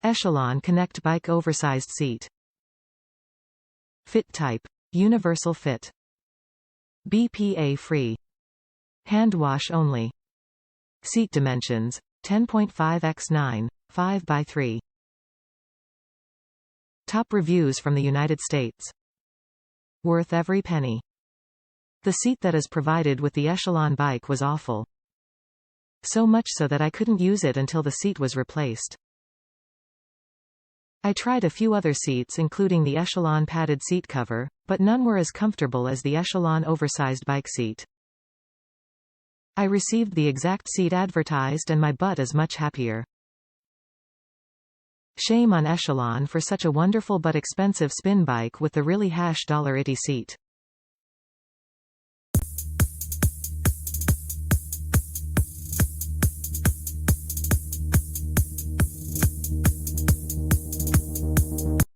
Echelon Connect Bike Oversized Seat. Fit type. Universal fit. BPA free. Hand wash only. Seat dimensions. 10.5 x 9, 5 by 3. Top reviews from the United States. Worth every penny. The seat that is provided with the Echelon bike was awful. So much so that I couldn't use it until the seat was replaced. I tried a few other seats including the Echelon padded seat cover, but none were as comfortable as the Echelon oversized bike seat. I received the exact seat advertised and my butt is much happier. Shame on Echelon for such a wonderful but expensive spin bike with the really $itty seat.